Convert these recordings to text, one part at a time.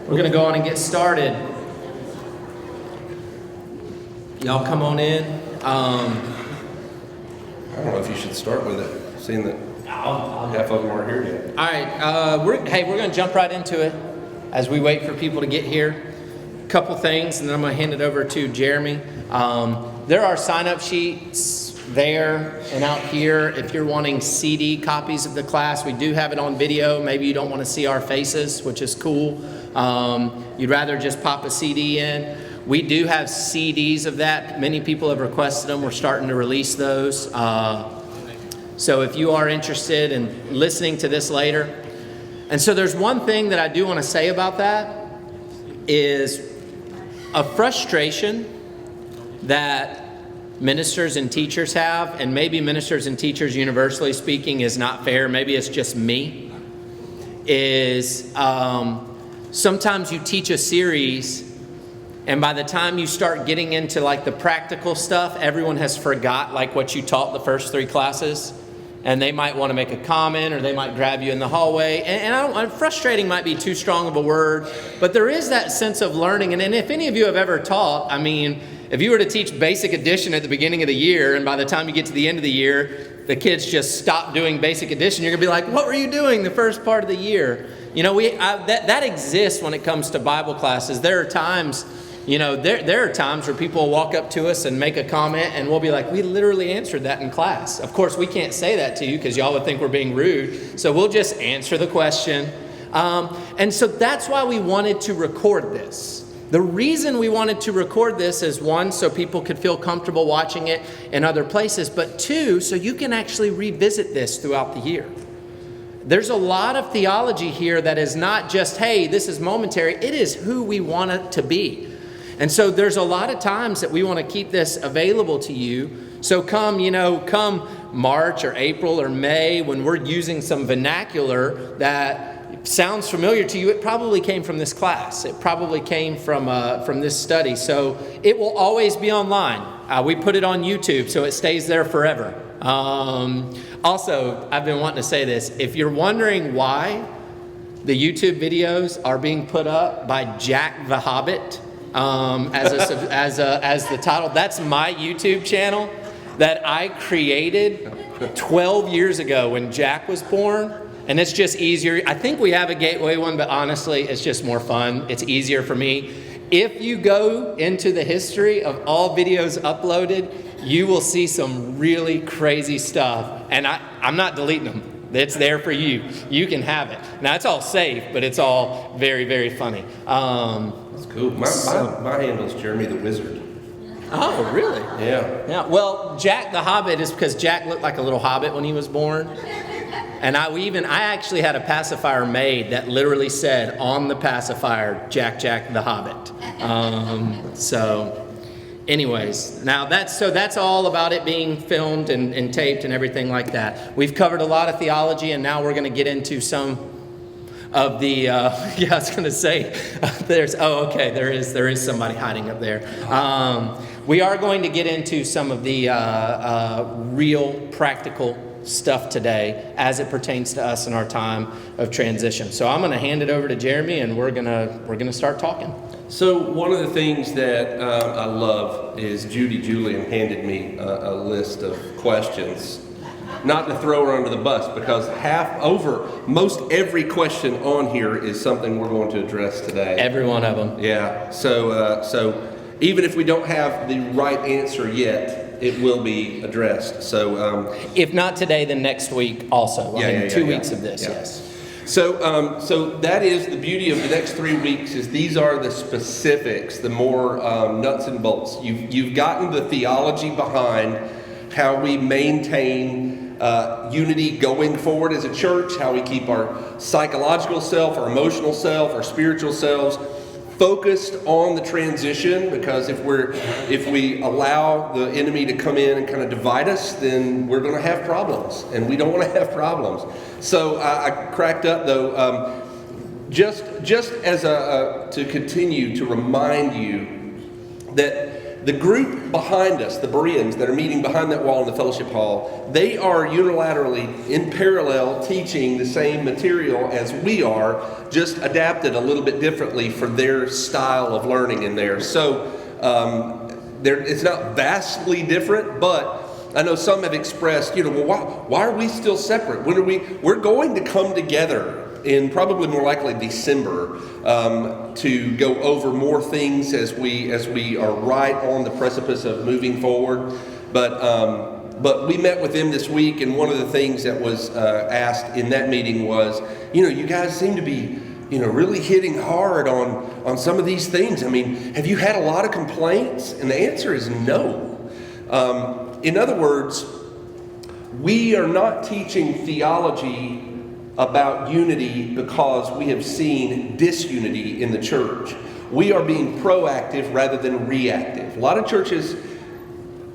We're going to go on and get started. Y'all come on in. I don't know if you should start with it, seeing that half of them aren't here yet. All right, we're going to jump right into it as we wait for people to get here. A couple things, and then I'm going to hand it over to Jeremy. There are sign-up sheets there and out here. If you're wanting CD copies of the class, we do have it on video. Maybe you don't want to see our faces, which is cool. You'd rather just pop a CD in. We do have CDs of that. Many people have requested them. We're starting to release those. So if you are interested in listening to this later. And so there's one thing that I do want to say about that is a frustration that ministers and teachers have, and maybe ministers and teachers universally speaking is not fair, maybe it's just me, is sometimes you teach a series and by the time you start getting into like the practical stuff, everyone has forgot like what you taught the first 3 classes, and they might want to make a comment or they might grab you in the hallway. And frustrating might be too strong of a word, but there is that sense of learning. And if any of you have ever taught, I mean, if you were to teach basic addition at the beginning of the year, and by the time you get to the end of the year, the kids just stop doing basic addition, you're going to be like, what were you doing the first part of the year? You know, that exists when it comes to Bible classes. There are times, you know, there are times where people will walk up to us and make a comment, and we'll be like, we literally answered that in class. Of course, we can't say that to you because y'all would think we're being rude. So we'll just answer the question. And so that's why we wanted to record this. The reason we wanted to record this is 1, so people could feel comfortable watching it in other places, but 2, so you can actually revisit this throughout the year. There's a lot of theology here that is not just, hey, this is momentary. It is who we want it to be. And so there's a lot of times that we want to keep this available to you. So come March or April or May, when we're using some vernacular that sounds familiar to you, it probably came from this class. It probably came from this study. So it will always be online. We put it on YouTube, so it stays there forever. Also, I've been wanting to say this. If you're wondering why the YouTube videos are being put up by Jack the Hobbit, as the title, that's my YouTube channel that I created 12 years ago when Jack was born. And it's just easier. I think we have a Gateway one, but honestly, it's just more fun. It's easier for me. If you go into the history of all videos uploaded, you will see some really crazy stuff. And I'm not deleting them. It's there for you. You can have it. Now, it's all safe, but it's all very, very funny. That's cool. My handle's Jeremy the Wizard. Oh, really? Yeah. Well, Jack the Hobbit is because Jack looked like a little hobbit when he was born. And I actually had a pacifier made that literally said on the pacifier, Jack the Hobbit. So anyways, now that's all about it being filmed and taped and everything like that. We've covered a lot of theology, and now we're going to get into some of the, I was going to say, there is somebody hiding up there. We are going to get into some of the real practical stuff today as it pertains to us in our time of transition. So I'm going to hand it over to Jeremy, and we're going to start talking. So one of the things that I love is Judy Julian handed me a list of questions. Not to throw her under the bus, because most every question on here is something we're going to address today. Every one of them. Yeah. So even if we don't have the right answer yet, it will be addressed. So if not today, then next week also. Two weeks of this. Yeah. Yes. So that is the beauty of the next 3 weeks. Is these are the specifics, the more nuts and bolts. You've gotten the theology behind how we maintain unity going forward as a church, how we keep our psychological self, our emotional self, our spiritual selves focused on the transition, because if we allow the enemy to come in and kind of divide us, then we're going to have problems, and we don't want to have problems. So I cracked up though, just as to continue to remind you that The group behind us, the Bereans that are meeting behind that wall in the fellowship hall, they are unilaterally, in parallel, teaching the same material as we are, just adapted a little bit differently for their style of learning in there. So it's not vastly different, but I know some have expressed, well, why are we still separate? We're going to come together in probably more likely December to go over more things as we are right on the precipice of moving forward. But we met with them this week, and one of the things that was asked in that meeting was, you guys seem to be really hitting hard on some of these things. I mean, have you had a lot of complaints? And the answer is no. In other words, we are not teaching theology about unity because we have seen disunity in the church. We are being proactive rather than reactive. A lot of churches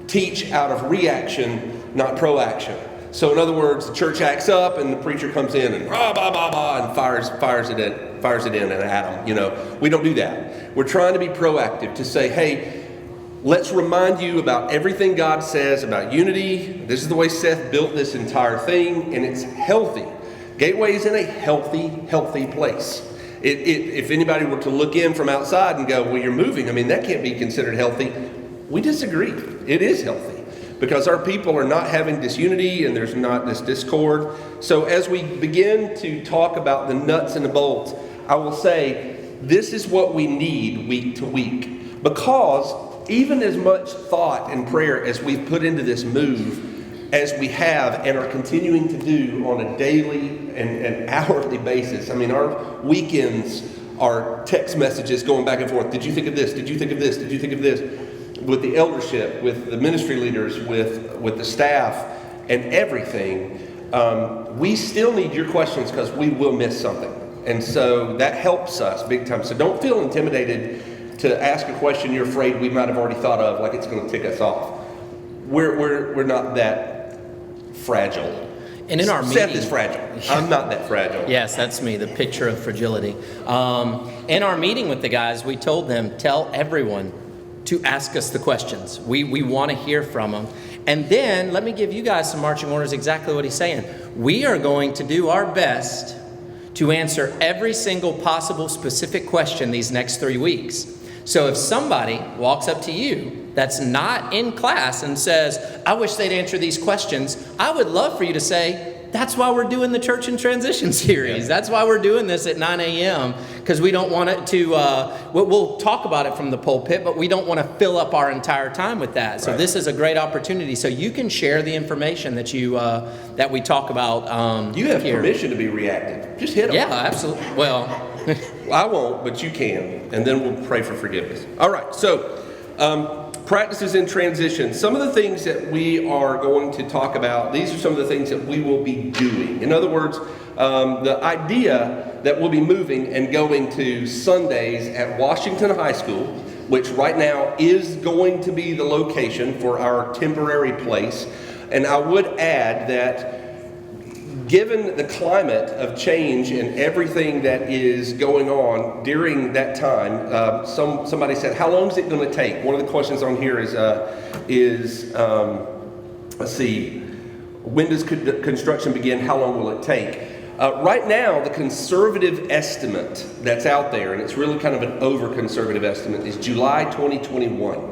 teach out of reaction, not proaction. So in other words, the church acts up and the preacher comes in and rah, bah, bah, bah, and fires it in and at them. We don't do that. We're trying to be proactive to say, hey, let's remind you about everything God says about unity. This is the way Seth built this entire thing, and it's healthy. Gateway is in a healthy place. If anybody were to look in from outside and go, well, you're moving, that can't be considered healthy. We disagree. It is healthy because our people are not having disunity and there's not this discord. So as we begin to talk about the nuts and the bolts, I will say this is what we need week to week, because even as much thought and prayer as we've put into this move, as we have and are continuing to do on a daily and hourly basis. Our weekends are text messages going back and forth. Did you think of this? Did you think of this? Did you think of this? With the eldership, with the ministry leaders, with the staff, and everything. We still need your questions because we will miss something. And so that helps us big time. So don't feel intimidated to ask a question you're afraid we might have already thought of, like it's going to tick us off. We're not that fragile. And in our meeting, Seth is fragile. I'm not that fragile. Yes, that's me, the picture of fragility. In our meeting with the guys, we told them, tell everyone to ask us the questions. We want to hear from them. And then let me give you guys some marching orders, exactly what he's saying. We are going to do our best to answer every single possible specific question these next 3 weeks. So if somebody walks up to you that's not in class and says, I wish they'd answer these questions, I would love for you to say, that's why we're doing the Church in Transition series. That's why we're doing this at 9 a.m. because we don't want it to, we'll talk about it from the pulpit, but we don't want to fill up our entire time with that. So This is a great opportunity. So you can share the information that that we talk about You have here. permission to be reactive. Just hit them. Yeah, absolutely. Well, I won't, but you can. And then we'll pray for forgiveness. All right, so practices in transition. Some of the things that we are going to talk about, these are some of the things that we will be doing. In other words, the idea that we'll be moving and going to Sundays at Washington High School, which right now is going to be the location for our temporary place. And I would add that given the climate of change and everything that is going on during that time, somebody said, how long is it going to take? One of the questions on here is let's see, when does construction begin? How long will it take? Right now, the conservative estimate that's out there, and it's really kind of an over-conservative estimate, is July 2021.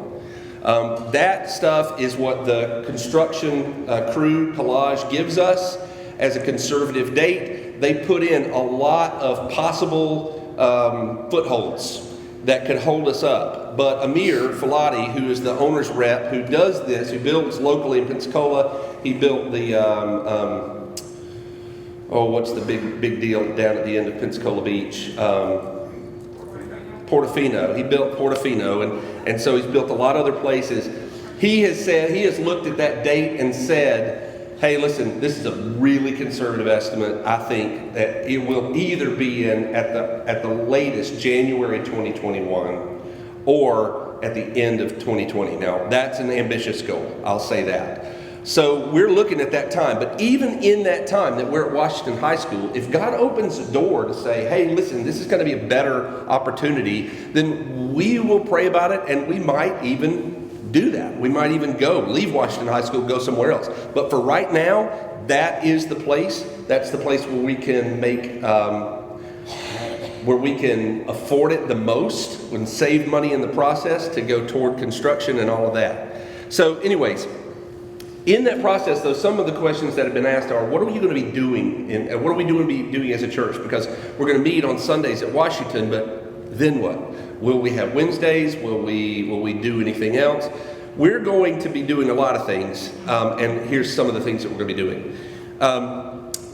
That stuff is what the construction crew, Collage, gives us as a conservative date. They put in a lot of possible footholds that could hold us up. But Amir Falati, who is the owner's rep, who does this, who builds locally in Pensacola, he built the, what's the big deal down at the end of Pensacola Beach? Portofino. He built Portofino, and so he's built a lot of other places. He has looked at that date and said, hey, listen, this is a really conservative estimate. I think that it will either be in at the latest January 2021 or at the end of 2020. Now, that's an ambitious goal. I'll say that. So we're looking at that time. But even in that time that we're at Washington High School, if God opens the door to say, hey, listen, this is going to be a better opportunity, then we will pray about it, and we might even do that. We might even leave Washington High School, go somewhere else. But for right now, that is the place. That's the place where we can make, where we can afford it the most and save money in the process to go toward construction and all of that. So anyways, in that process, though, some of the questions that have been asked are, what are we going to be doing? What are we doing as a church? Because we're going to meet on Sundays at Washington, but then what? Will we have Wednesdays? Will we do anything else? We're going to be doing a lot of things, and here's some of the things that we're going to be doing.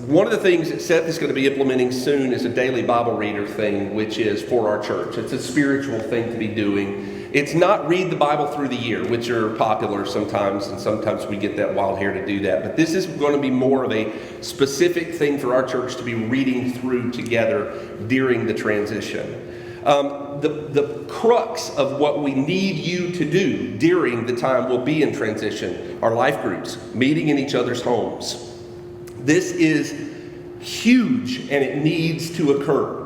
One of the things that Seth is going to be implementing soon is a daily Bible reader thing, which is for our church. It's a spiritual thing to be doing. It's not read the Bible through the year, which are popular sometimes, and sometimes we get that wild hair to do that. But this is going to be more of a specific thing for our church to be reading through together during the transition. The crux of what we need you to do during the time we'll be in transition are life groups, meeting in each other's homes. This is huge, and it needs to occur.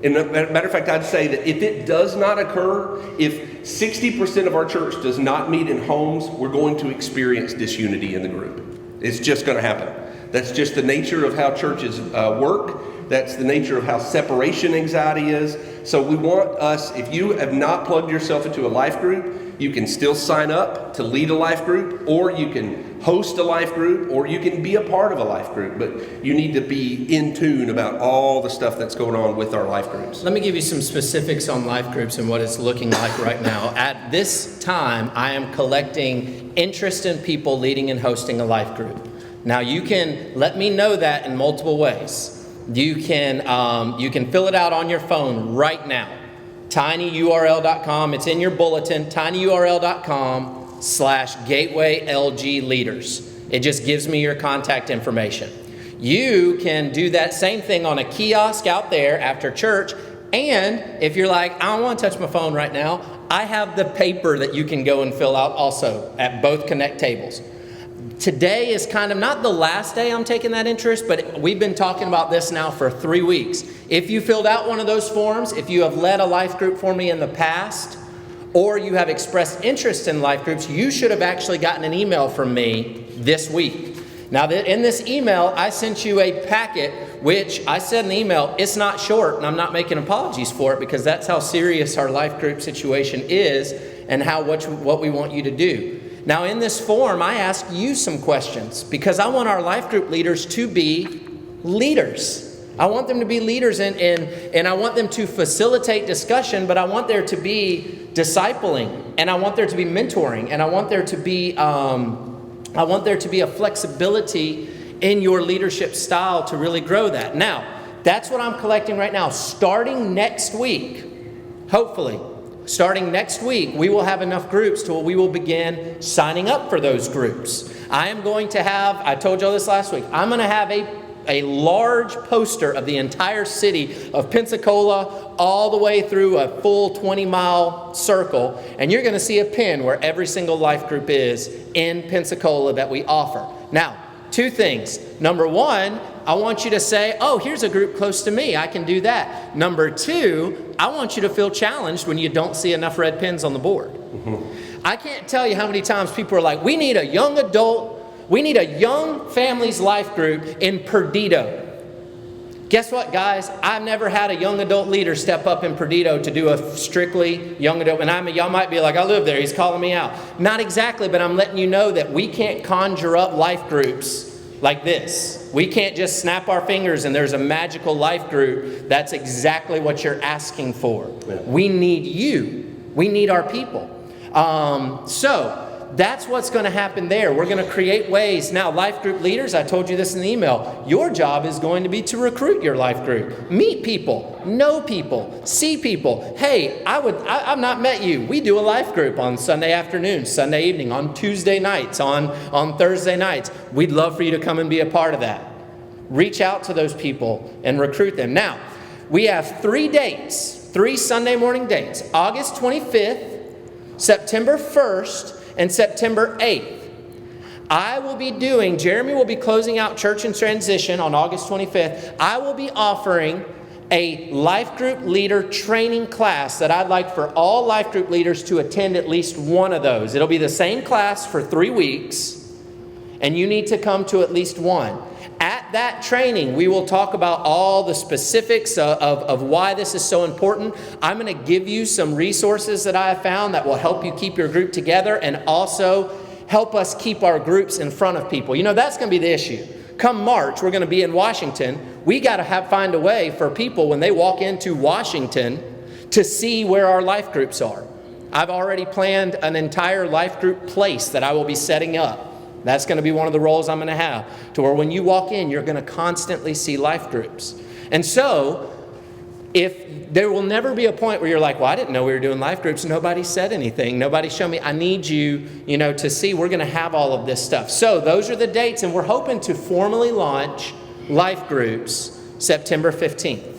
And as a matter of fact, I'd say that if it does not occur, if 60% of our church does not meet in homes, we're going to experience disunity in the group. It's just going to happen. That's just the nature of how churches work. That's the nature of how separation anxiety is. So we want us, if you have not plugged yourself into a life group, you can still sign up to lead a life group, or you can host a life group, or you can be a part of a life group. But you need to be in tune about all the stuff that's going on with our life groups. Let me give you some specifics on life groups and what it's looking like right now. At this time, I am collecting interest in people leading and hosting a life group. Now, you can let me know that in multiple ways. You can fill it out on your phone right now. tinyurl.com. It's in your bulletin. tinyurl.com/gatewaylgleaders. It just gives me your contact information. You can do that same thing on a kiosk out there after church. And if you're like, I don't want to touch my phone right now, I have the paper that you can go and fill out also at both Connect tables. Today is kind of not the last day I'm taking that interest, but we've been talking about this now for 3 weeks. If you filled out one of those forms, if you have led a life group for me in the past, or you have expressed interest in life groups, you should have actually gotten an email from me this week. Now, in this email, I sent you a packet, which I said in the email, it's not short, and I'm not making apologies for it, because that's how serious our life group situation is and what we want you to do. Now, in this form, I ask you some questions because I want our life group leaders to be leaders. I want them to be leaders and I want them to facilitate discussion, but I want there to be discipling, and I want there to be mentoring, and I want there to be a flexibility in your leadership style to really grow that. Now, that's what I'm collecting right now. Starting next week, hopefully, starting next week, we will have enough groups to where we will begin signing up for those groups. I am going to have, I told you all this last week, I'm going to have a large poster of the entire city of Pensacola all the way through a full 20-mile circle, and you're going to see a pin where every single life group is in Pensacola that we offer. Now, 2 things. Number 1, I want you to say, oh, here's a group close to me. I can do that. Number 2, I want you to feel challenged when you don't see enough red pins on the board. Mm-hmm. I can't tell you how many times people are like, we need a young families life group in Perdido. Guess what, guys? I've never had a young adult leader step up in Perdido to do a strictly young adult. And y'all might be like, I live there. He's calling me out. Not exactly, but I'm letting you know that we can't conjure up life groups like this. We can't just snap our fingers and there's a magical life group. That's exactly what you're asking for. Yeah. We need you. We need our people. So that's what's going to happen there. We're going to create ways. Now, life group leaders, I told you this in the email, your job is going to be to recruit your life group. Meet people, know people, see people. Hey, I've not met you. We do a life group on Sunday afternoon, Sunday evening, on Tuesday nights, on Thursday nights. We'd love for you to come and be a part of that. Reach out to those people and recruit them. Now, we have 3 dates, 3 Sunday morning dates, August 25th, September 1st, and September 8th. Jeremy will be closing out Church in Transition on August 25th. I will be offering a life group leader training class that I'd like for all life group leaders to attend at least one of those. It'll be the same class for 3 weeks, and you need to come to at least one. At that training, we will talk about all the specifics of why this is so important. I'm going to give you some resources that I have found that will help you keep your group together and also help us keep our groups in front of people. You know, that's going to be the issue. Come March, we're going to be in Washington. We got to find a way for people when they walk into Washington to see where our life groups are. I've already planned an entire life group place that I will be setting up. That's going to be one of the roles I'm going to have, to where when you walk in, you're going to constantly see life groups. And so, if there will never be a point where you're like, well, I didn't know we were doing life groups. Nobody said anything. Nobody showed me. I need you, to see. We're going to have all of this stuff. So those are the dates, and we're hoping to formally launch life groups September 15th.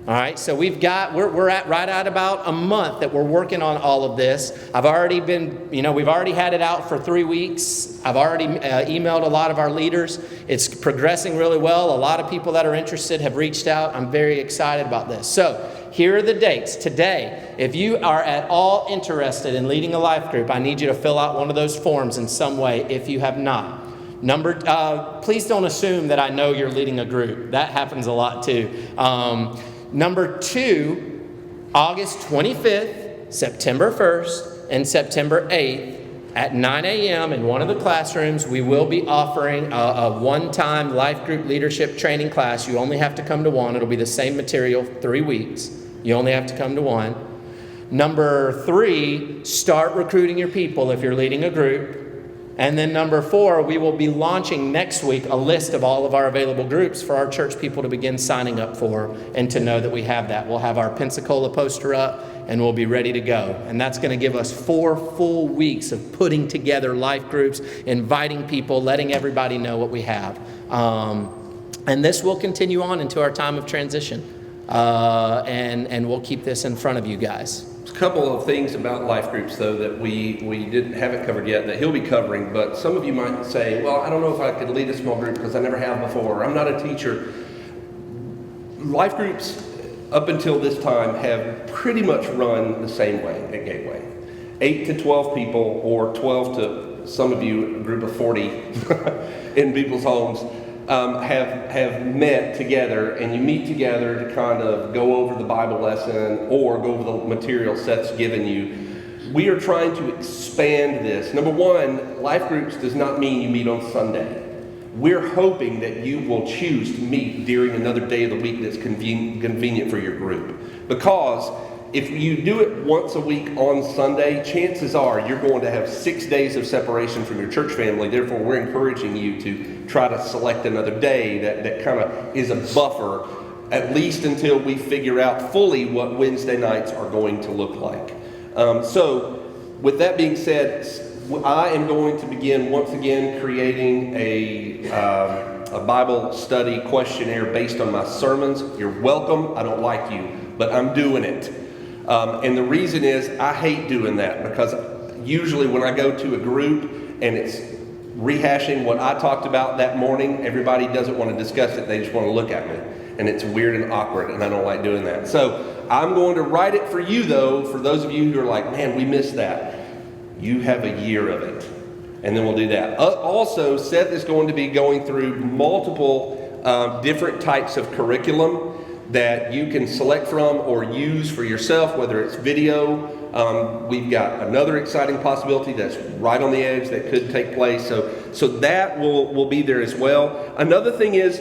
All right, so we're at right at about a month that we're working on all of this. I've already been, we've already had it out for 3 weeks. I've already emailed a lot of our leaders. It's progressing really well. A lot of people that are interested have reached out. I'm very excited about this. So here are the dates. Today, if you are at all interested in leading a life group, I need you to fill out one of those forms in some way if you have not. Please don't assume that I know you're leading a group. That happens a lot too. Number 2, August 25th, September 1st, and September 8th at 9 a.m. in one of the classrooms, we will be offering a one-time life group leadership training class. You only have to come to one. It'll be the same material, 3 weeks. You only have to come to one. Number 3, start recruiting your people if you're leading a group. And then number 4, we will be launching next week a list of all of our available groups for our church people to begin signing up for and to know that we have that. We'll have our Pensacola poster up and we'll be ready to go. And that's going to give us 4 full weeks of putting together life groups, inviting people, letting everybody know what we have. And this will continue on into our time of transition. And we'll keep this in front of you guys. A couple of things about life groups, though, that we haven't covered yet that he'll be covering, but some of you might say, well, I don't know if I could lead a small group because I never have before. I'm not a teacher. Life groups, up until this time, have pretty much run the same way at Gateway. 8 to 12 people, or 12 to some of you, a group of 40 in people's homes, have met together, and you meet together to kind of go over the Bible lesson or go over the material Seth's given you. We are trying to expand this. Number 1, life groups does not mean you meet on Sunday. We're hoping that you will choose to meet during another day of the week that's convenient for your group. Because if you do it once a week on Sunday, chances are you're going to have 6 days of separation from your church family. Therefore, we're encouraging you to try to select another day that kind of is a buffer, at least until we figure out fully what Wednesday nights are going to look like. So, with that being said, I am going to begin once again creating a Bible study questionnaire based on my sermons. You're welcome. I don't like you, but I'm doing it. And the reason is I hate doing that, because usually when I go to a group and it's rehashing what I talked about that morning, everybody doesn't want to discuss it. They just want to look at me. And it's weird and awkward, and I don't like doing that. So I'm going to write it for you, though, for those of you who are like, man, we missed that. You have a year of it. And then we'll do that. Also, Seth is going to be going through multiple different types of curriculum that you can select from or use for yourself, whether it's video. We've got another exciting possibility that's right on the edge that could take place. So that will be there as well. Another thing is,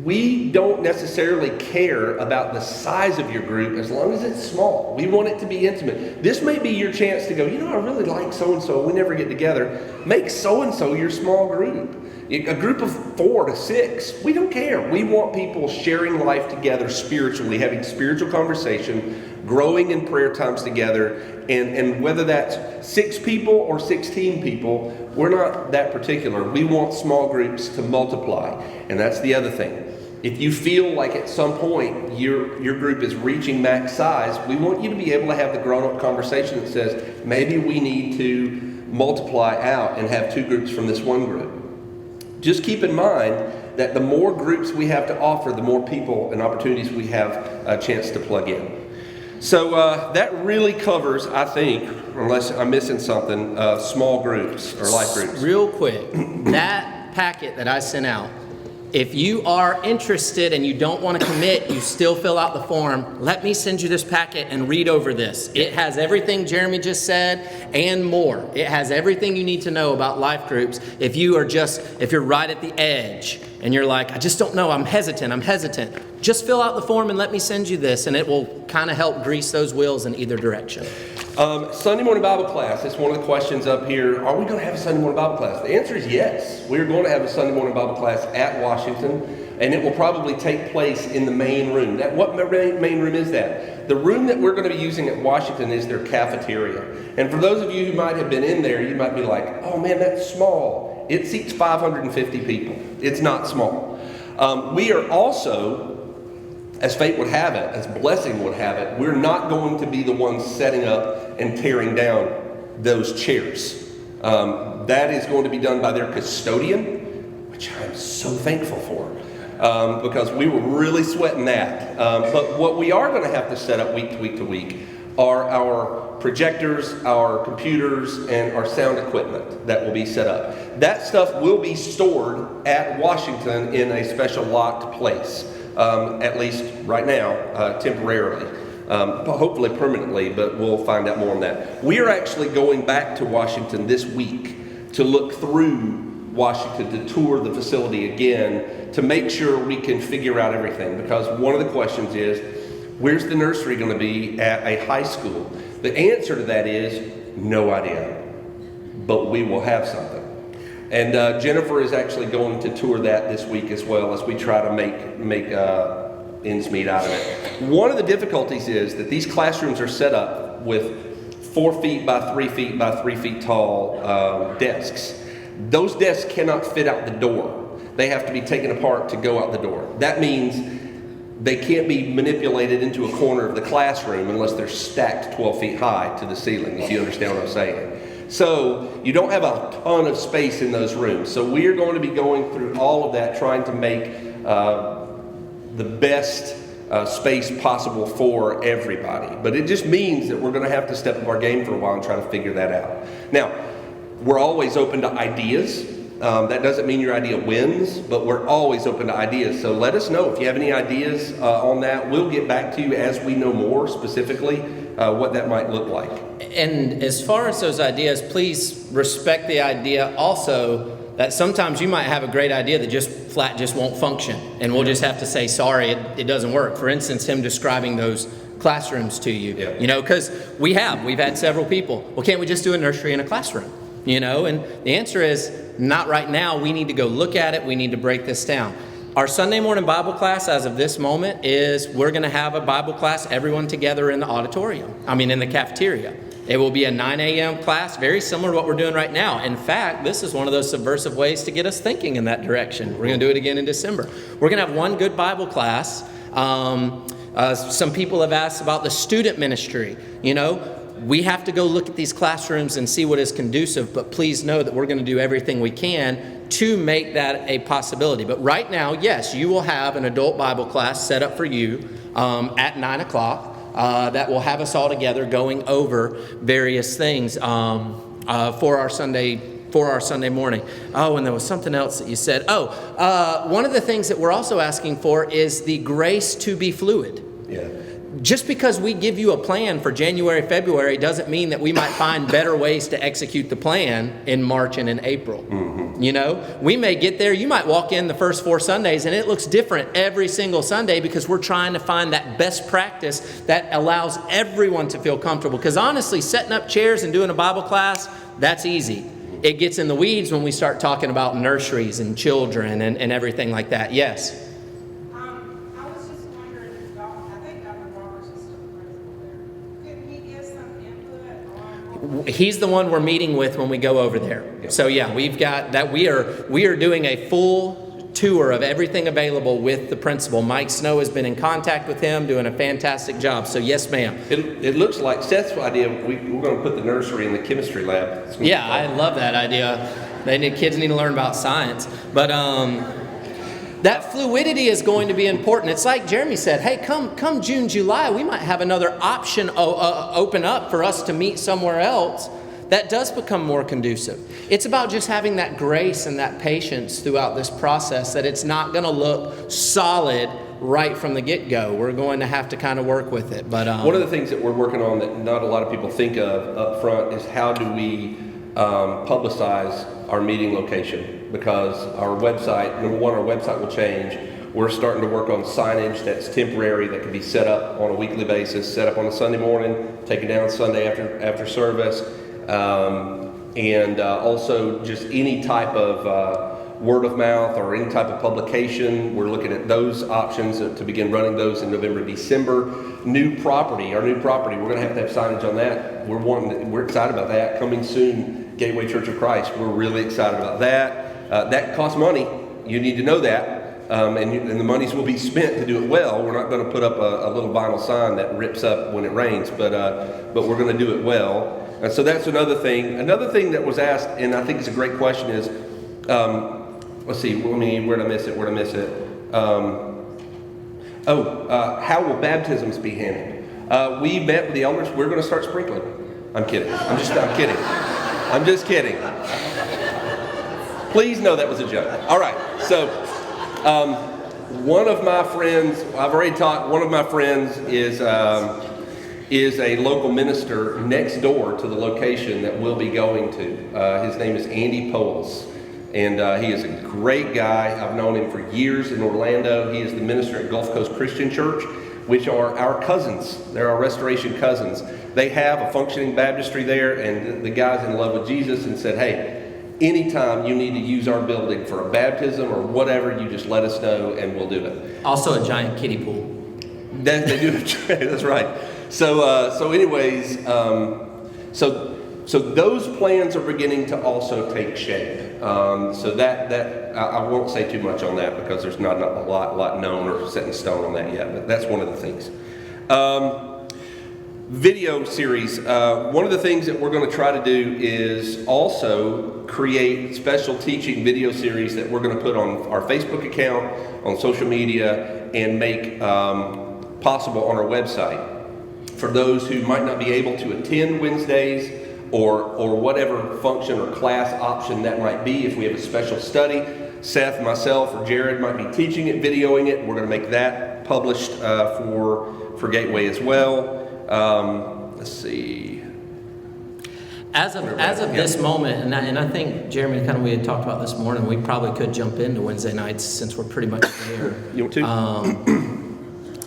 we don't necessarily care about the size of your group as long as it's small. We want it to be intimate. This may be your chance to go, I really like so-and-so. We never get together. Make so-and-so your small group. A group of 4 to 6. We don't care. We want people sharing life together spiritually, having spiritual conversation, growing in prayer times together. And whether that's 6 people or 16 people, we're not that particular. We want small groups to multiply. And that's the other thing. If you feel like at some point your group is reaching max size, we want you to be able to have the grown-up conversation that says, maybe we need to multiply out and have 2 groups from this one group. Just keep in mind that the more groups we have to offer, the more people and opportunities we have a chance to plug in. So that really covers, I think, unless I'm missing something, small groups or life groups. Real quick, that packet that I sent out, if you are interested and you don't want to commit, you still fill out the form. Let me send you this packet and read over this. It has everything Jeremy just said and more. It has everything you need to know about life groups. If you're right at the edge and you're like, I just don't know, I'm hesitant. Just fill out the form and let me send you this, and it will kind of help grease those wheels in either direction. Sunday morning Bible class, that's one of the questions up here. Are we going to have a Sunday morning Bible class? The answer is yes. We're going to have a Sunday morning Bible class at Washington, and it will probably take place in the main room. What main room is that? The room that we're going to be using at Washington is their cafeteria. And for those of you who might have been in there, you might be like, oh man, that's small. It seats 550 people. It's not small. We are also, as fate would have it, as blessing would have it, we're not going to be the ones setting up and tearing down those chairs. That is going to be done by their custodian, which I'm so thankful for, because we were really sweating that. But what we are going to have to set up week to week to week are our projectors, our computers, and our sound equipment that will be set up. That stuff will be stored at Washington in a special locked place. At least right now, temporarily, hopefully permanently, but we'll find out more on that. We are actually going back to Washington this week to look through Washington, to tour the facility again, to make sure we can figure out everything. Because one of the questions is, where's the nursery going to be at a high school? The answer to that is, no idea, but we will have something. And Jennifer is actually going to tour that this week as well, as we try to make ends meet out of it. One of the difficulties is that these classrooms are set up with 4 feet by 3 feet by 3 feet tall desks. Those desks cannot fit out the door. They have to be taken apart to go out the door. That means they can't be manipulated into a corner of the classroom unless they're stacked 12 feet high to the ceiling, if you understand what I'm saying. So you don't have a ton of space in those rooms. So we are going to be going through all of that, trying to make the best space possible for everybody. But it just means that we're going to have to step up our game for a while and try to figure that out. Now, we're always open to ideas. That doesn't mean your idea wins, but we're always open to ideas. So let us know if you have any ideas on that. We'll get back to you as we know more specifically what that might look like. And as far as those ideas, please respect the idea also that sometimes you might have a great idea that just won't function. And we'll just have to say, sorry, it doesn't work. For instance, him describing those classrooms to you, because we've had several people, well, can't we just do a nursery in a classroom? And the answer is not right now. We need to go look at it. We need to break this down. Our Sunday morning Bible class as of this moment is we're going to have a Bible class, everyone together in the in the cafeteria. It will be a 9 a.m. class, very similar to what we're doing right now. In fact, this is one of those subversive ways to get us thinking in that direction. We're going to do it again in December. We're going to have one good Bible class. Some people have asked about the student ministry. We have to go look at these classrooms and see what is conducive, but please know that we're going to do everything we can to make that a possibility. But right now, yes, you will have an adult Bible class set up for you at 9 o'clock that will have us all together going over various things for our Sunday morning. Oh, and there was something else that you said. One of the things that we're also asking for is the grace to be fluid. Yeah. Just because we give you a plan for January, February doesn't mean that we might find better ways to execute the plan in March and in April. Mm-hmm. We may get there. You might walk in the first 4 Sundays and it looks different every single Sunday because we're trying to find that best practice that allows everyone to feel comfortable. Because honestly, setting up chairs and doing a Bible class, that's easy. It gets in the weeds when we start talking about nurseries and children and everything like that. Yes? He's the one we're meeting with when we go over there. Yep. So yeah, we've got that. We are doing a full tour of everything available with the principal. Mike Snow has been in contact with him, doing a fantastic job. So yes, ma'am. It looks like Seth's idea. We're going to put the nursery in the chemistry lab. Yeah, I love that idea. Kids need to learn about science. But That fluidity is going to be important. It's like Jeremy said, hey, come June, July, we might have another option open up for us to meet somewhere else that does become more conducive. It's about just having that grace and that patience throughout this process, that it's not going to look solid right from the get-go. We're going to have to kind of work with it. But one of the things that we're working on that not a lot of people think of up front is how do we publicize our meeting location, because our website, number one, our website will change. We're starting to work on signage that's temporary, that can be set up on a weekly basis, set up on a Sunday morning, taken down Sunday after service, and also just any type of word of mouth or any type of publication. We're looking at those options to begin running those in November, December. Our new property, we're going to have signage on that. We're excited about that. Coming soon, Gateway Church of Christ. We're really excited about that. That costs money. You need to know that. And the monies will be spent to do it well. We're not going to put up a little vinyl sign that rips up when it rains, but we're going to do it well. And so that's another thing. Another thing that was asked, and I think it's a great question, is, let's see, where did I miss it? How will baptisms be handled? We met with the elders. We're going to start sprinkling. I'm kidding. I'm just kidding. Please know that was a joke. All right. So, one of my friends, I've already talked, one of my friends is a local minister next door to the location that we'll be going to. His name is Andy Poles. And he is a great guy. I've known him for years in Orlando. He is the minister at Gulf Coast Christian Church, which are our cousins. They're our restoration cousins. They have a functioning baptistry there, and the guy's in love with Jesus and said, hey, anytime you need to use our building for a baptism or whatever, you just let us know and we'll do it. Also a giant kiddie pool. They do. That's right. So anyways, so those plans are beginning to also take shape. So that I won't say too much on that because there's not a lot known or set in stone on that yet. But that's one of the things. Video series. One of the things that we're going to try to do is also create special teaching video series that we're going to put on our Facebook account, on social media, and make possible on our website for those who might not be able to attend Wednesdays, or whatever function or class option that might be. If we have a special study, Seth, myself, or Jared might be teaching it, videoing it. We're going to make that published for Gateway as well. Let's see. As of this moment, and I think, Jeremy, kind of we had talked about this morning, we probably could jump into Wednesday nights since we're pretty much there. You want to?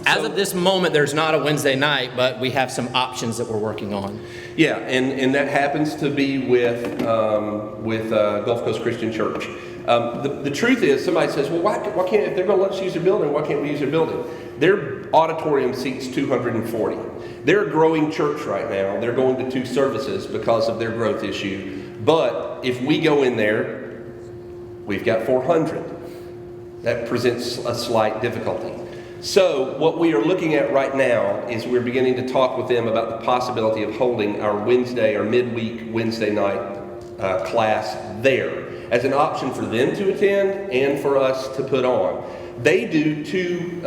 As of this moment, there's not a Wednesday night, but we have some options that we're working on. Yeah, and that happens to be with Gulf Coast Christian Church. The truth is, somebody says, well, why can't, if they're going to let us use their building, why can't we use their building? Their auditorium seats 240. They're a growing church right now. They're going to 2 services because of their growth issue. But if we go in there, we've got 400. That presents a slight difficulty. So what we are looking at right now is we're beginning to talk with them about the possibility of holding our midweek Wednesday night class there as an option for them to attend and for us to put on. They do 2,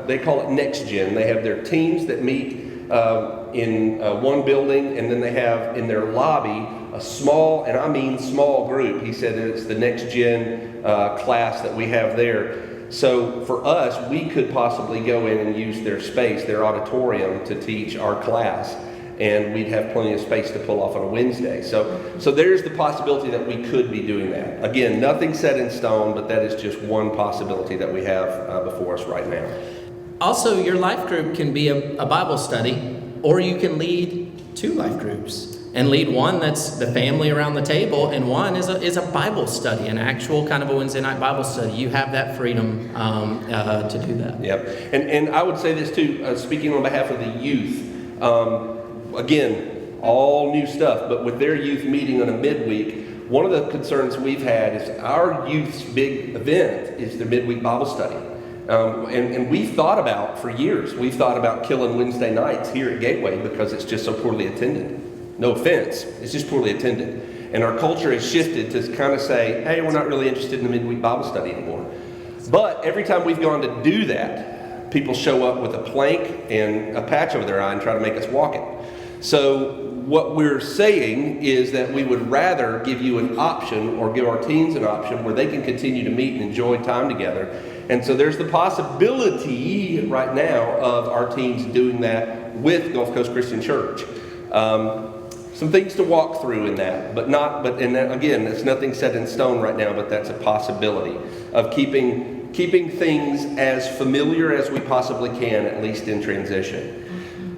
they call it Next Gen. They have their teams that meet in one building, and then they have in their lobby a small, and I mean small group. He said that it's the Next Gen class that we have there. So for us, we could possibly go in and use their space, their auditorium, to teach our class, and we'd have plenty of space to pull off on a Wednesday. So there's the possibility that we could be doing that. Again, nothing set in stone, but that is just one possibility that we have before us right now. Also, your life group can be a Bible study, or you can lead 2 life groups. And lead one that's the family around the table, and one is a Bible study, an actual kind of a Wednesday night Bible study. You have that freedom to do that. Yep. And I would say this too, speaking on behalf of the youth. Again, all new stuff, but with their youth meeting on a midweek, one of the concerns we've had is our youth's big event is the midweek Bible study. And we've thought about, for years, we've thought about killing Wednesday nights here at Gateway because it's just so poorly attended. No offense, it's just poorly attended. And our culture has shifted to kind of say, hey, we're not really interested in the midweek Bible study anymore. But every time we've gone to do that, people show up with a plank and a patch over their eye and try to make us walk it. So what we're saying is that we would rather give you an option, or give our teens an option where they can continue to meet and enjoy time together. And so there's the possibility right now of our teens doing that with Gulf Coast Christian Church. Some things to walk through in that, but and that, again, it's nothing set in stone right now, but that's a possibility of keeping things as familiar as we possibly can, at least in transition.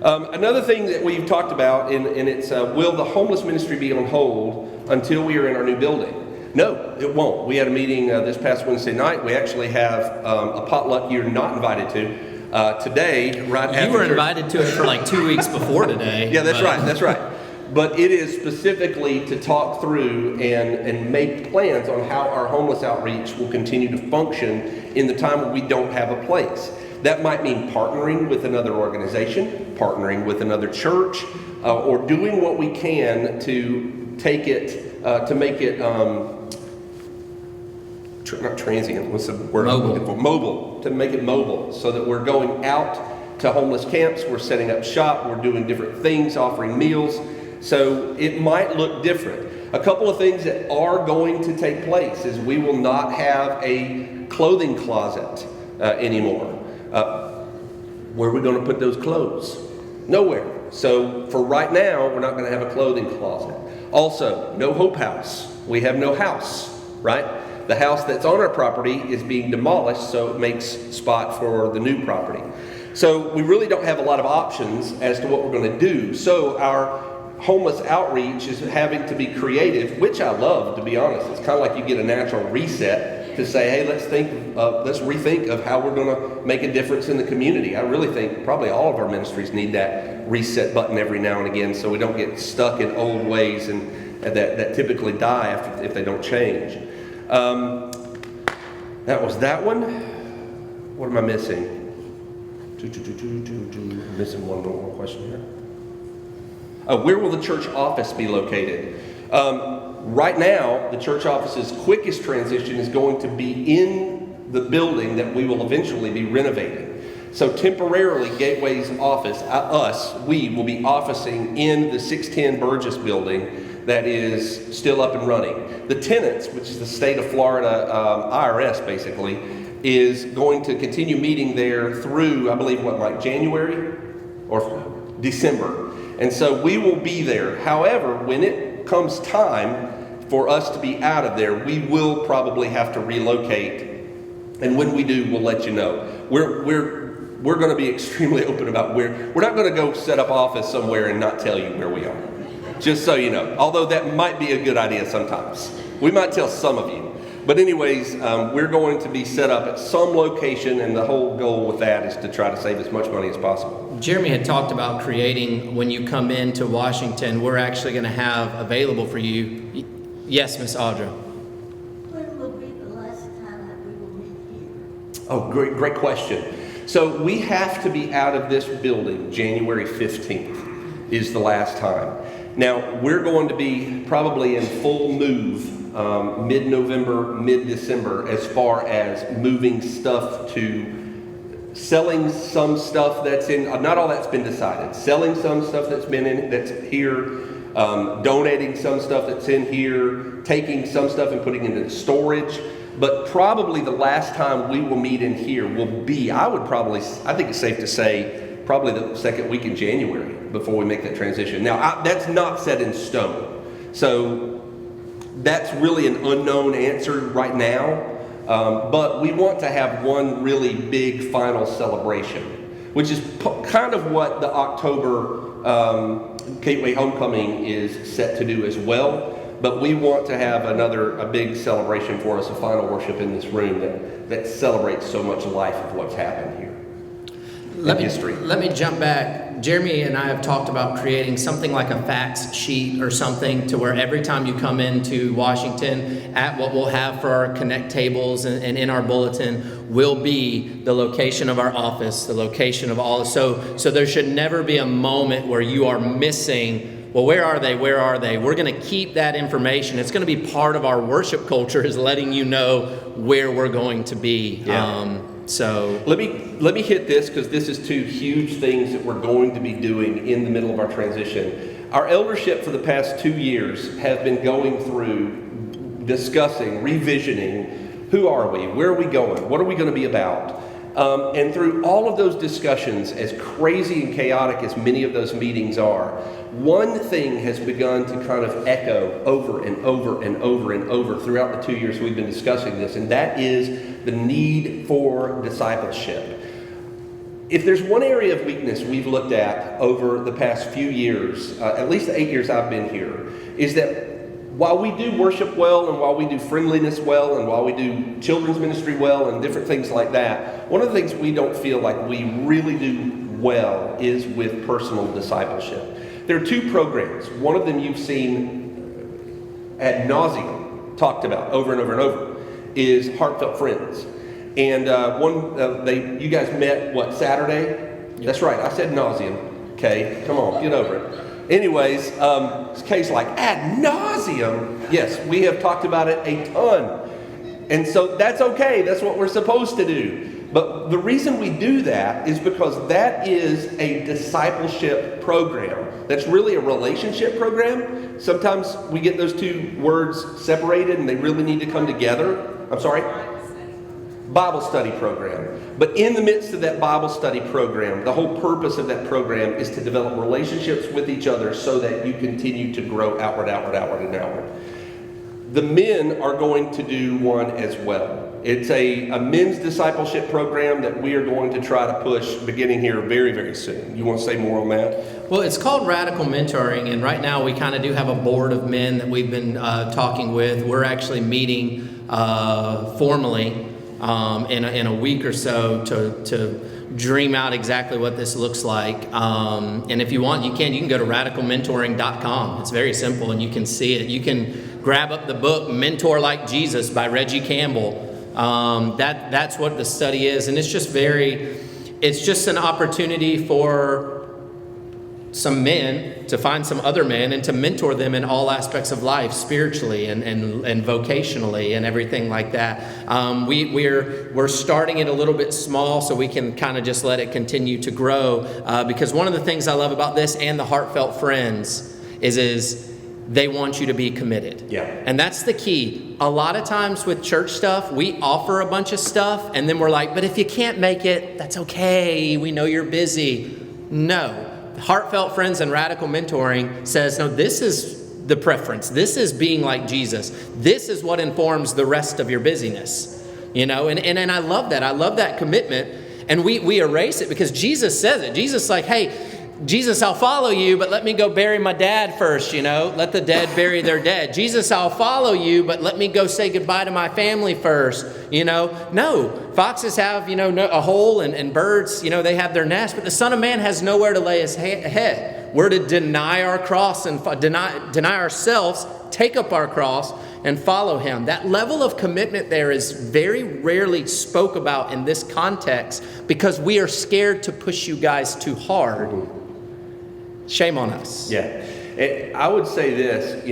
Another thing that we've talked about, and it's, will the homeless ministry be on hold until we are in our new building? No, it won't. We had a meeting this past Wednesday night. We actually have a potluck you're not invited to today, right after You were church. invited to it for like 2 weeks before today. Yeah, that's right. But it is specifically to talk through and make plans on how our homeless outreach will continue to function in the time when we don't have a place. That might mean partnering with another organization, partnering with another church, or doing what we can to take it, to make it, not transient, what's the word I'm looking for? Mobile, to make it mobile, so that we're going out to homeless camps, we're setting up shop, we're doing different things, offering meals. So it might look different. A couple of things that are going to take place is we will not have a clothing closet anymore. Where are we going to put those clothes? Nowhere. So for right now, we're not going to have a clothing closet. Also, no Hope House. We have no house, right? The house that's on our property is being demolished, so it makes spot for the new property. So we really don't have a lot of options as to what we're going to do. So our homeless outreach is having to be creative, which I love, to be honest. It's kind of like you get a natural reset to say, hey, let's rethink of how we're going to make a difference in the community. I really think probably all of our ministries need that reset button every now and again, so we don't get stuck in old ways and that typically die if they don't change. That was that one. What am I missing? I'm missing one more question here. Where will the church office be located? Right now, the church office's quickest transition is going to be in the building that we will eventually be renovating. So temporarily, Gateway's office, we will be officing in the 610 Burgess building that is still up and running. The tenants, which is the state of Florida IRS basically, is going to continue meeting there through, I believe, January or December. And so we will be there. However, when it comes time for us to be out of there, we will probably have to relocate. And when we do, we'll let you know. We're going to be extremely open about where. We're not going to go set up office somewhere and not tell you where we are. Just so you know. Although that might be a good idea sometimes. We might tell some of you. But anyways, we're going to be set up at some location, and the whole goal with that is to try to save as much money as possible. Jeremy had talked about creating, when you come into Washington, we're actually going to have available for you. Yes, Miss Audra. When will be the last time that we will meet here? Oh, great question. So we have to be out of this building January 15th is the last time. Now, we're going to be probably in full move mid-November, mid-December, as far as moving stuff to selling some stuff that's in, not all that's been decided, selling some stuff that's here, donating some stuff that's in here, taking some stuff and putting it into storage. But probably the last time we will meet in here will be, I think it's safe to say, probably the second week in January before we make that transition. Now, that's not set in stone. So that's really an unknown answer right now. But we want to have one really big final celebration, which is kind of what the October Gateway Homecoming is set to do as well. But we want to have a big celebration for us, a final worship in this room that celebrates so much life of what's happened here. Let me jump back. Jeremy and I have talked about creating something like a facts sheet or something to where every time you come into Washington, at what we'll have for our connect tables and in our bulletin will be the location of our office, the location of all. So there should never be a moment where you are missing well, where are they? Where are they? We're going to keep that information. It's going to be part of our worship culture, is letting you know where we're going to be. Yeah. So let me hit this, because this is two huge things that we're going to be doing in the middle of our transition. Our eldership for the past 2 years have been going through, discussing, revisioning, who are we? Where are we going? What are we going to be about? And through all of those discussions, as crazy and chaotic as many of those meetings are, one thing has begun to kind of echo over and over and over and over throughout the 2 years we've been discussing this, and that is the need for discipleship. If there's one area of weakness we've looked at over the past few years, at least the 8 years I've been here, is that while we do worship well, and while we do friendliness well, and while we do children's ministry well, and different things like that, one of the things we don't feel like we really do well is with personal discipleship. There are two programs. One of them you've seen ad nauseum talked about over and over and over is Heartfelt Friends. And you guys met, what, Saturday? Yep. That's right, I said nauseum. Okay, come on, get over it. Anyways, Kay's like, ad nauseum? Yes, we have talked about it a ton. And so that's okay, that's what we're supposed to do. But the reason we do that is because that is a discipleship program. That's really a relationship program. Sometimes we get those two words separated and they really need to come together. I'm sorry? Bible study program. But in the midst of that Bible study program, the whole purpose of that program is to develop relationships with each other so that you continue to grow outward, and outward. The men are going to do one as well. It's a men's discipleship program that we are going to try to push beginning here very, very soon. You want to say more on that? Well, it's called Radical Mentoring, and right now we kind of do have a board of men that we've been talking with. We're actually meeting formally in a week or so to dream out exactly what this looks like. And if you want, you can go to radicalmentoring.com. It's very simple, and you can see it. You can grab up the book Mentor Like Jesus by Reggie Campbell. That's what the study is, and it's just an opportunity for some men to find some other men and to mentor them in all aspects of life, spiritually and vocationally and everything like that. We're starting it a little bit small so we can kind of just let it continue to grow, because one of the things I love about this and the Heartfelt Friends is they want you to be committed. Yeah. And that's the key. A lot of times with church stuff, we offer a bunch of stuff and then we're like, but if you can't make it, that's okay. We know you're busy. No. Heartfelt Friends and Radical Mentoring says, no, this is the preference. This is being like Jesus. This is what informs the rest of your busyness. And I love that. I love that commitment. And we erase it because Jesus says it. Jesus is like, hey, Jesus, I'll follow you, but let me go bury my dad first, Let the dead bury their dead. Jesus, I'll follow you, but let me go say goodbye to my family first, No, foxes have, a hole and birds, they have their nest, but the Son of Man has nowhere to lay his head. We're to deny our cross and deny ourselves, take up our cross, and follow him. That level of commitment there is very rarely spoke about in this context because we are scared to push you guys too hard. Shame on us. Yeah. I would say this,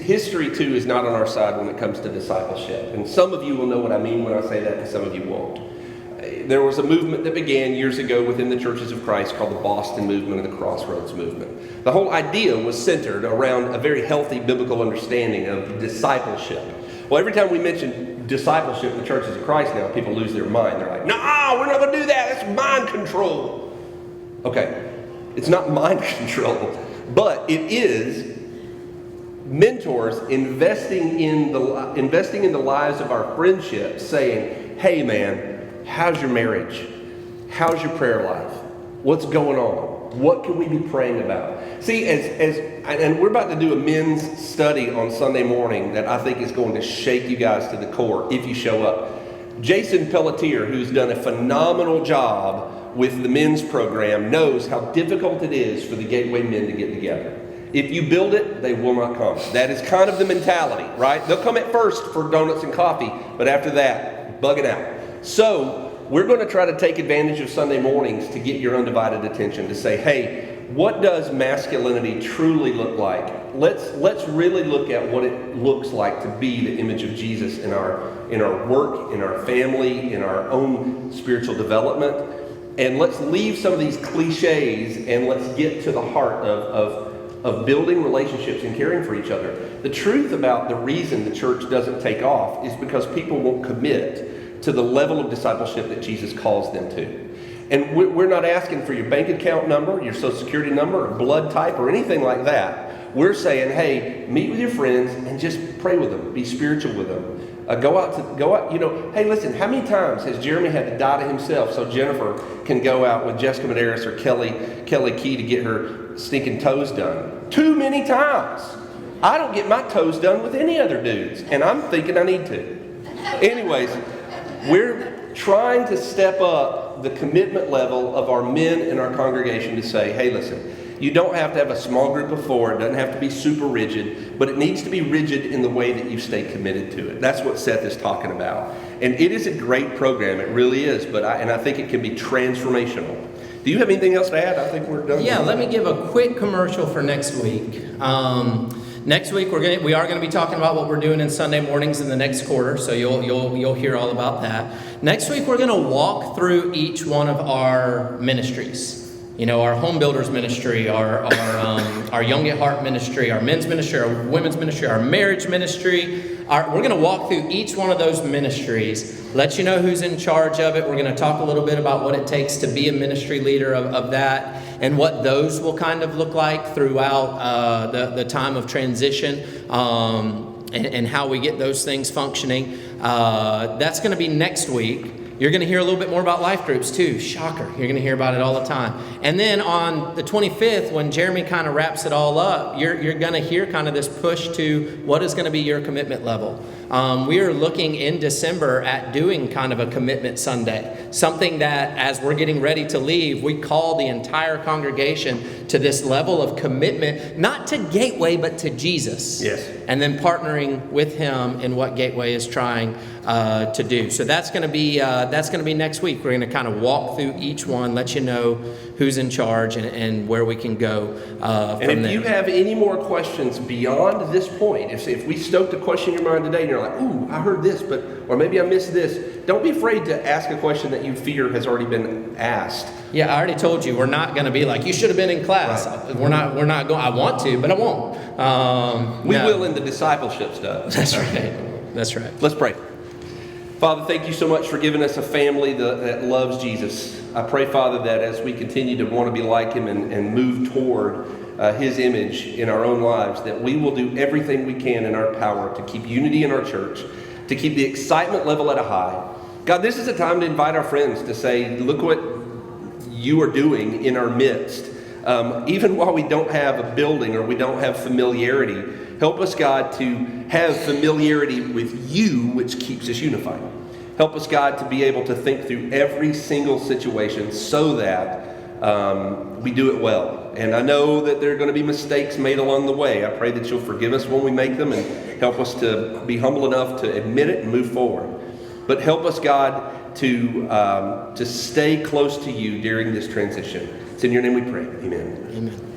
history too is not on our side when it comes to discipleship. And some of you will know what I mean when I say that, and some of you won't. There was a movement that began years ago within the Churches of Christ called the Boston Movement or the Crossroads Movement. The whole idea was centered around a very healthy biblical understanding of discipleship. Well, every time we mention discipleship in the Churches of Christ now, people lose their mind. They're like, no, we're not going to do that. That's mind control. Okay. It's not mind control, but it is mentors investing in the lives of our friendships, saying, hey man, how's your marriage? How's your prayer life? What's going on? What can we be praying about? See, and we're about to do a men's study on Sunday morning that I think is going to shake you guys to the core if you show up. Jason Pelletier, who's done a phenomenal job with the men's program, knows how difficult it is for the Gateway men to get together. If you build it, they will not come. That is kind of the mentality, right? They'll come at first for donuts and coffee, but after that, bug it out. So we're going to try to take advantage of Sunday mornings to get your undivided attention, to say, hey, what does masculinity truly look like? Let's really look at what it looks like to be the image of Jesus in our work, in our family, in our own spiritual development. And let's leave some of these cliches and let's get to the heart of building relationships and caring for each other. The truth about the reason the church doesn't take off is because people won't commit to the level of discipleship that Jesus calls them to. And we're not asking for your bank account number, your social security number, or blood type, or anything like that. We're saying, hey, meet with your friends and just pray with them, be spiritual with them. Go out, hey, listen, how many times has Jeremy had to die to himself so Jennifer can go out with Jessica Medeiros or Kelly Key to get her stinking toes done? Too many times. I don't get my toes done with any other dudes, and I'm thinking I need to. Anyways, we're trying to step up the commitment level of our men in our congregation to say, hey, listen, you don't have to have a small group of 4. It doesn't have to be super rigid, but it needs to be rigid in the way that you stay committed to it. That's what Seth is talking about. And it is a great program. It really is. But I think it can be transformational. Do you have anything else to add? I think we're done. Yeah, let me give a quick commercial for next week. Next week we are going to be talking about what we're doing in Sunday mornings in the next quarter, so you'll hear all about that. Next week we're going to walk through each one of our ministries. You know, our home builders ministry, our Young at Heart ministry, our men's ministry, our women's ministry, our marriage ministry. We're going to walk through each one of those ministries, let you know who's in charge of it. We're going to talk a little bit about what it takes to be a ministry leader of that and what those will kind of look like throughout the time of transition and how we get those things functioning. That's going to be next week. You're going to hear a little bit more about life groups too. Shocker. You're going to hear about it all the time. And then on the 25th, when Jeremy kind of wraps it all up, you're going to hear kind of this push to what is going to be your commitment level. We are looking in December at doing kind of a commitment Sunday. Something that as we're getting ready to leave, we call the entire congregation to this level of commitment, not to Gateway, but to Jesus. Yes. And then partnering with him in what Gateway is trying to do. So that's going to be next week. We're going to kind of walk through each one, let you know who's in charge and where we can go from there. And if you have any more questions beyond this point, if we stoked a question in your mind today and you're like, ooh, I heard this, or maybe I missed this, don't be afraid to ask a question that you fear has already been asked. Yeah, I already told you, we're not going to be like, you should have been in class. Right. We're not going, I want to, but I won't. We will in the discipleship stuff. That's right. That's right. Let's pray. Father, thank you so much for giving us a family that loves Jesus. I pray, Father, that as we continue to want to be like him and move toward his image in our own lives, that we will do everything we can in our power to keep unity in our church, to keep the excitement level at a high. God, this is a time to invite our friends to say, look what you are doing in our midst. Even while we don't have a building or we don't have familiarity, help us, God, to have familiarity with you, which keeps us unified. Help us, God, to be able to think through every single situation so that we do it well. And I know that there are going to be mistakes made along the way. I pray that you'll forgive us when we make them and help us to be humble enough to admit it and move forward. But help us, God, to stay close to you during this transition. It's in your name we pray. Amen. Amen.